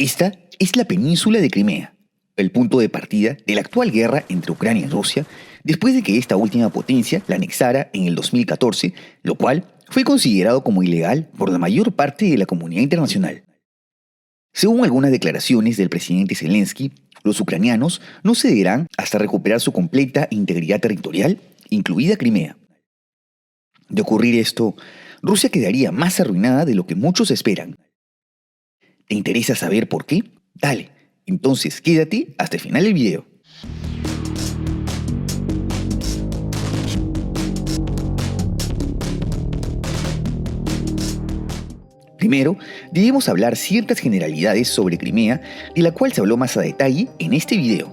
Esta es la península de Crimea, el punto de partida de la actual guerra entre Ucrania y Rusia, después de que esta última potencia la anexara en el 2014, lo cual fue considerado como ilegal por la mayor parte de la comunidad internacional. Según algunas declaraciones del presidente Zelensky, los ucranianos no cederán hasta recuperar su completa integridad territorial, incluida Crimea. De ocurrir esto, Rusia quedaría más arruinada de lo que muchos esperan. ¿Te interesa saber por qué? Dale, entonces quédate hasta el final del video. Primero, debemos hablar ciertas generalidades sobre Crimea, de la cual se habló más a detalle en este video.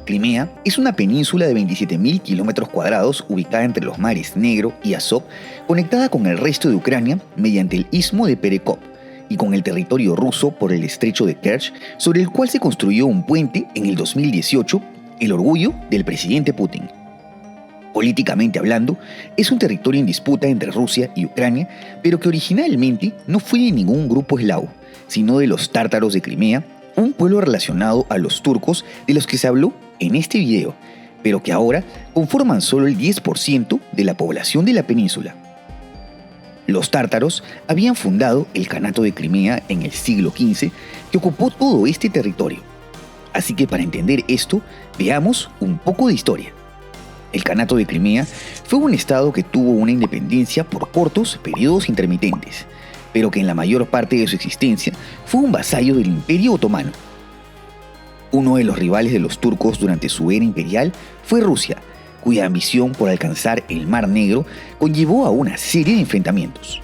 Crimea es una península de 27.000 kilómetros cuadrados ubicada entre los mares Negro y Azov, conectada con el resto de Ucrania mediante el istmo de Perekop y con el territorio ruso por el estrecho de Kerch, sobre el cual se construyó un puente en el 2018, el orgullo del presidente Putin. Políticamente hablando, es un territorio en disputa entre Rusia y Ucrania, pero que originalmente no fue de ningún grupo eslavo, sino de los tártaros de Crimea, un pueblo relacionado a los turcos de los que se habló en este video, pero que ahora conforman solo el 10% de la población de la península. Los tártaros habían fundado el Kanato de Crimea en el siglo XV, que ocupó todo este territorio. Así que para entender esto, veamos un poco de historia. El Kanato de Crimea fue un estado que tuvo una independencia por cortos periodos intermitentes, pero que en la mayor parte de su existencia fue un vasallo del Imperio Otomano. Uno de los rivales de los turcos durante su era imperial fue Rusia, cuya ambición por alcanzar el Mar Negro conllevó a una serie de enfrentamientos.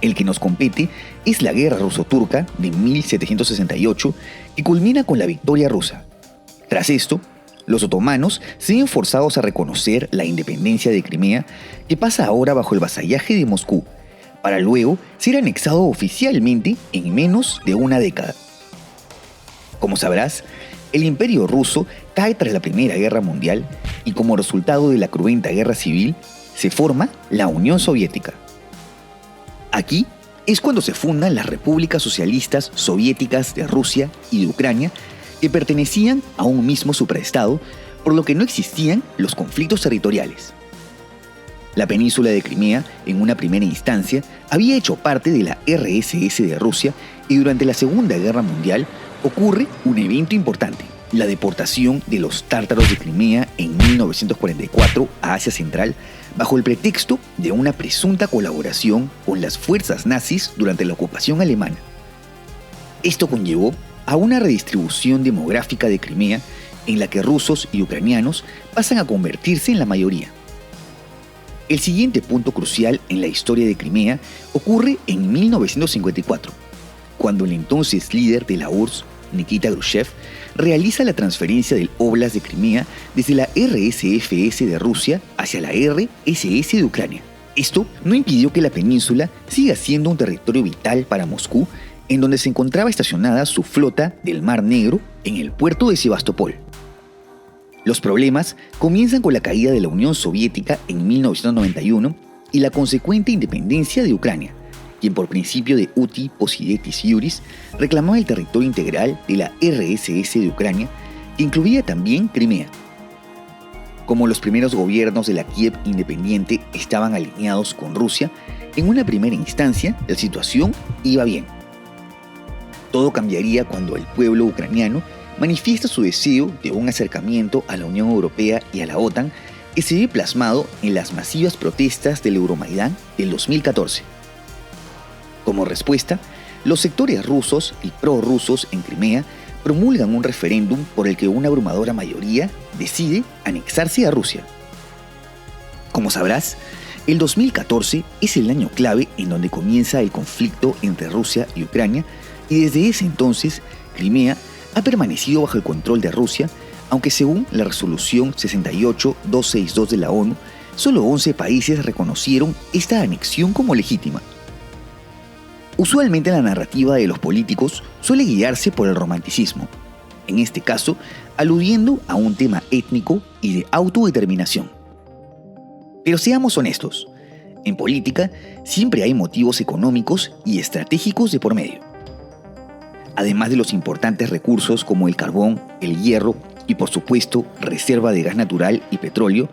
El que nos compete es la Guerra Ruso-Turca de 1768, que culmina con la victoria rusa. Tras esto, los otomanos se ven forzados a reconocer la independencia de Crimea, que pasa ahora bajo el vasallaje de Moscú, para luego ser anexado oficialmente en menos de una década. Como sabrás, el Imperio ruso cae tras la Primera Guerra Mundial y como resultado de la cruenta guerra civil, se forma la Unión Soviética. Aquí es cuando se fundan las repúblicas socialistas soviéticas de Rusia y de Ucrania, que pertenecían a un mismo supraestado, por lo que no existían los conflictos territoriales. La península de Crimea, en una primera instancia, había hecho parte de la RSS de Rusia y durante la Segunda Guerra Mundial ocurre un evento importante, la deportación de los tártaros de Crimea en 1944 a Asia Central, bajo el pretexto de una presunta colaboración con las fuerzas nazis durante la ocupación alemana. Esto conllevó a una redistribución demográfica de Crimea en la que rusos y ucranianos pasan a convertirse en la mayoría. El siguiente punto crucial en la historia de Crimea ocurre en 1954, cuando el entonces líder de la URSS, Nikita Khrushchev, realiza la transferencia del Oblast de Crimea desde la RSFS de Rusia hacia la RSS de Ucrania. Esto no impidió que la península siga siendo un territorio vital para Moscú, en donde se encontraba estacionada su flota del Mar Negro en el puerto de Sebastopol. Los problemas comienzan con la caída de la Unión Soviética en 1991 y la consecuente independencia de Ucrania, quien por principio de uti possidetis iuris reclamaba el territorio integral de la RSS de Ucrania, que incluía también Crimea. Como los primeros gobiernos de la Kiev independiente estaban alineados con Rusia, en una primera instancia la situación iba bien. Todo cambiaría cuando el pueblo ucraniano manifiesta su deseo de un acercamiento a la Unión Europea y a la OTAN, que se ve plasmado en las masivas protestas del Euromaidán del 2014. Como respuesta, los sectores rusos y prorrusos en Crimea promulgan un referéndum por el que una abrumadora mayoría decide anexarse a Rusia. Como sabrás, el 2014 es el año clave en donde comienza el conflicto entre Rusia y Ucrania, y desde ese entonces, Crimea ha permanecido bajo el control de Rusia, aunque según la resolución 68262 de la ONU, solo 11 países reconocieron esta anexión como legítima. Usualmente la narrativa de los políticos suele guiarse por el romanticismo, en este caso aludiendo a un tema étnico y de autodeterminación. Pero seamos honestos, en política siempre hay motivos económicos y estratégicos de por medio. Además de los importantes recursos como el carbón, el hierro y por supuesto reserva de gas natural y petróleo,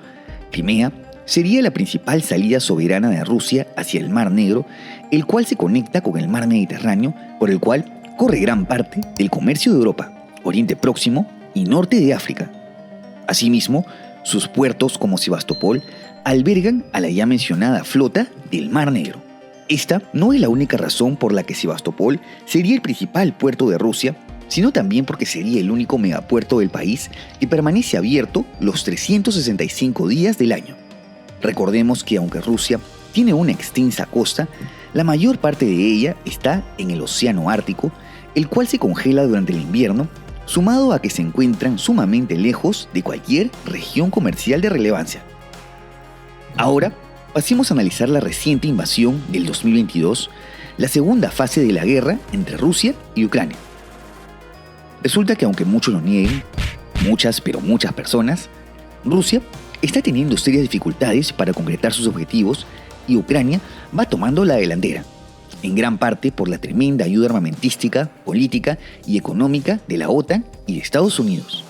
Crimea sería la principal salida soberana de Rusia hacia el Mar Negro, el cual se conecta con el Mar Mediterráneo, por el cual corre gran parte del comercio de Europa, Oriente Próximo y Norte de África. Asimismo, sus puertos como Sebastopol albergan a la ya mencionada flota del Mar Negro. Esta no es la única razón por la que Sebastopol sería el principal puerto de Rusia, sino también porque sería el único megapuerto del país que permanece abierto los 365 días del año. Recordemos que aunque Rusia tiene una extensa costa, la mayor parte de ella está en el Océano Ártico, el cual se congela durante el invierno, sumado a que se encuentran sumamente lejos de cualquier región comercial de relevancia. Ahora, pasemos a analizar la reciente invasión del 2022, la segunda fase de la guerra entre Rusia y Ucrania. Resulta que aunque muchos lo nieguen, muchas personas, Rusia está teniendo serias dificultades para concretar sus objetivos y Ucrania va tomando la delantera, en gran parte por la tremenda ayuda armamentística, política y económica de la OTAN y de Estados Unidos.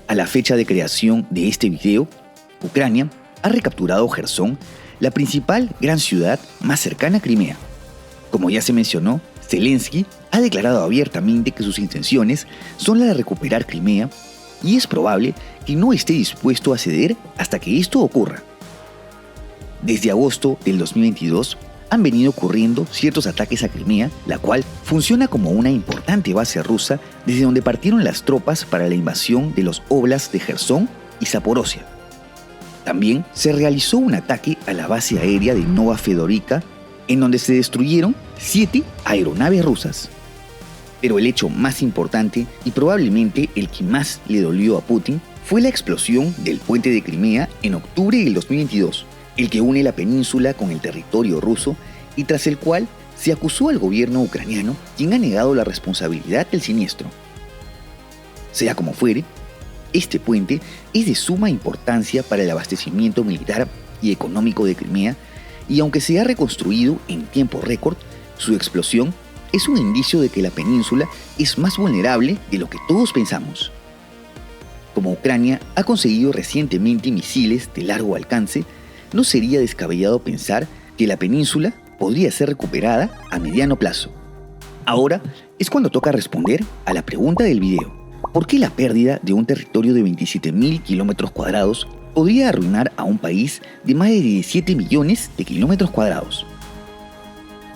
A la fecha de creación de este video, Ucrania ha recapturado Jersón, la principal gran ciudad más cercana a Crimea. Como ya se mencionó, Zelensky ha declarado abiertamente que sus intenciones son las de recuperar Crimea y es probable que no esté dispuesto a ceder hasta que esto ocurra. Desde agosto del 2022 han venido ocurriendo ciertos ataques a Crimea, la cual funciona como una importante base rusa desde donde partieron las tropas para la invasión de los óblasts de Jersón y Zaporozhia. También se realizó un ataque a la base aérea de Nova Fedorivka, en donde se destruyeron 7 aeronaves rusas. Pero el hecho más importante y probablemente el que más le dolió a Putin fue la explosión del puente de Crimea en octubre del 2022, el que une la península con el territorio ruso y tras el cual se acusó al gobierno ucraniano, quien ha negado la responsabilidad del siniestro. Sea como fuere, este puente es de suma importancia para el abastecimiento militar y económico de Crimea y aunque se ha reconstruido en tiempo récord, su explosión es un indicio de que la península es más vulnerable de lo que todos pensamos. Como Ucrania ha conseguido recientemente misiles de largo alcance, no sería descabellado pensar que la península podría ser recuperada a mediano plazo. Ahora es cuando toca responder a la pregunta del video. ¿Por qué la pérdida de un territorio de 27.000 kilómetros cuadrados podría arruinar a un país de más de 17 millones de kilómetros cuadrados?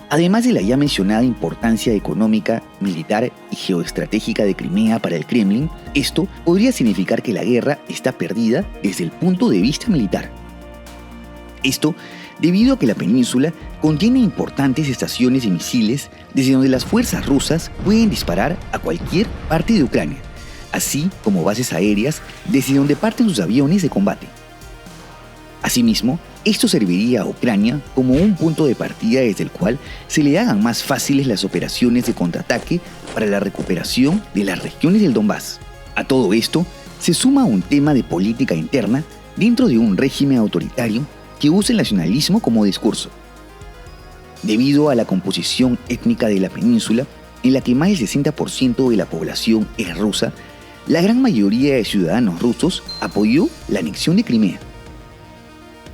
Además de la ya mencionada importancia económica, militar y geoestratégica de Crimea para el Kremlin, esto podría significar que la guerra está perdida desde el punto de vista militar. Esto debido a que la península contiene importantes estaciones de misiles desde donde las fuerzas rusas pueden disparar a cualquier parte de Ucrania, así como bases aéreas desde donde parten sus aviones de combate. Asimismo, esto serviría a Ucrania como un punto de partida desde el cual se le hagan más fáciles las operaciones de contraataque para la recuperación de las regiones del Donbass. A todo esto se suma un tema de política interna dentro de un régimen autoritario que usa el nacionalismo como discurso. Debido a la composición étnica de la península, en la que más del 60% de la población es rusa, la gran mayoría de ciudadanos rusos apoyó la anexión de Crimea.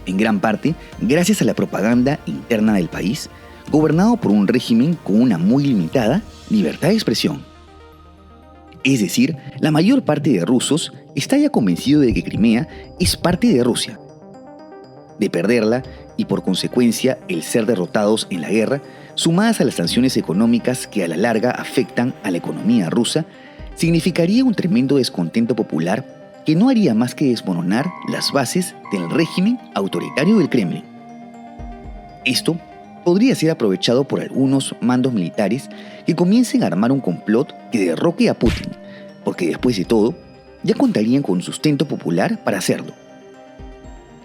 En gran parte, gracias a la propaganda interna del país, gobernado por un régimen con una muy limitada libertad de expresión. Es decir, la mayor parte de rusos está ya convencido de que Crimea es parte de Rusia. De perderla, y por consecuencia el ser derrotados en la guerra, sumadas a las sanciones económicas que a la larga afectan a la economía rusa, significaría un tremendo descontento popular que no haría más que desmoronar las bases del régimen autoritario del Kremlin. Esto podría ser aprovechado por algunos mandos militares que comiencen a armar un complot que derroque a Putin, porque después de todo, ya contarían con sustento popular para hacerlo.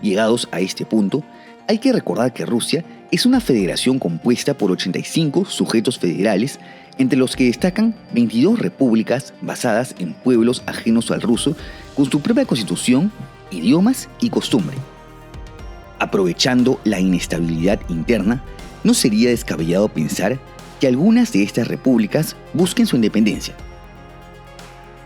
Llegados a este punto, hay que recordar que Rusia es una federación compuesta por 85 sujetos federales, entre los que destacan 22 repúblicas basadas en pueblos ajenos al ruso, con su propia constitución, idiomas y costumbre. Aprovechando la inestabilidad interna, no sería descabellado pensar que algunas de estas repúblicas busquen su independencia.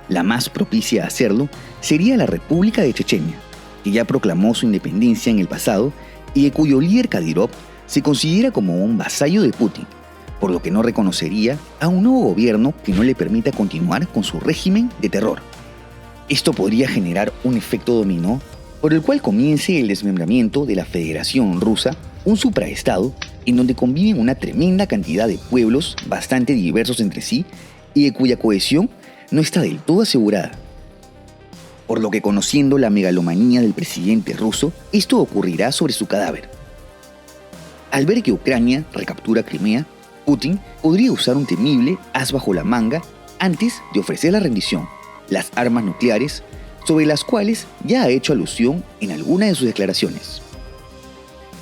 La más propicia a hacerlo sería la República de Chechenia, que ya proclamó su independencia en el pasado y de cuyo líder Kadyrov se considera como un vasallo de Putin, por lo que no reconocería a un nuevo gobierno que no le permita continuar con su régimen de terror. Esto podría generar un efecto dominó por el cual comience el desmembramiento de la Federación Rusa, un supraestado en donde conviven una tremenda cantidad de pueblos bastante diversos entre sí y de cuya cohesión no está del todo asegurada. Por lo que, conociendo la megalomanía del presidente ruso, esto ocurrirá sobre su cadáver. Al ver que Ucrania recaptura Crimea, Putin podría usar un temible as bajo la manga antes de ofrecer la rendición, las armas nucleares, sobre las cuales ya ha hecho alusión en alguna de sus declaraciones.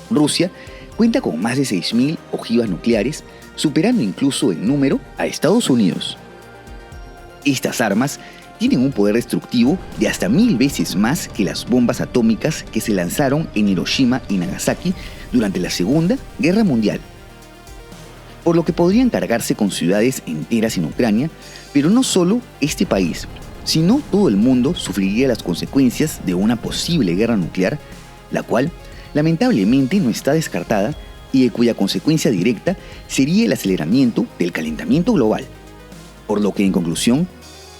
Rusia cuenta con más de 6.000 ojivas nucleares, superando incluso en número a Estados Unidos. Estas armas tienen un poder destructivo de hasta 1000 veces más que las bombas atómicas que se lanzaron en Hiroshima y Nagasaki durante la Segunda Guerra Mundial. Por lo que podrían cargarse con ciudades enteras en Ucrania, pero no solo este país, sino todo el mundo sufriría las consecuencias de una posible guerra nuclear, la cual lamentablemente no está descartada y de cuya consecuencia directa sería el aceleramiento del calentamiento global. Por lo que, en conclusión,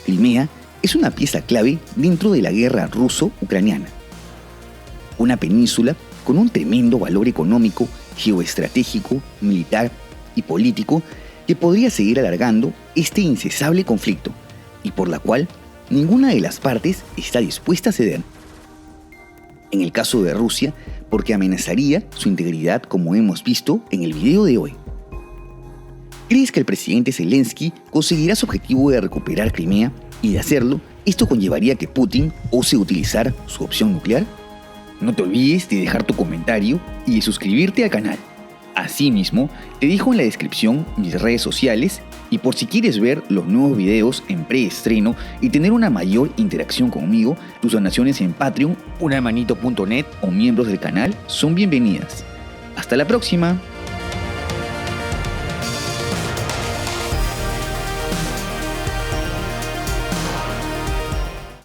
Crimea es una pieza clave dentro de la guerra ruso-ucraniana. Una península con un tremendo valor económico, geoestratégico, militar y político que podría seguir alargando este incesable conflicto y por la cual ninguna de las partes está dispuesta a ceder. En el caso de Rusia, porque amenazaría su integridad como hemos visto en el video de hoy. ¿Crees que el presidente Zelensky conseguirá su objetivo de recuperar Crimea y de hacerlo, esto conllevaría que Putin ose utilizar su opción nuclear? No te olvides de dejar tu comentario y de suscribirte al canal. Asimismo, te dejo en la descripción mis redes sociales y por si quieres ver los nuevos videos en preestreno y tener una mayor interacción conmigo, tus donaciones en Patreon, unamanito.net o miembros del canal son bienvenidas. ¡Hasta la próxima!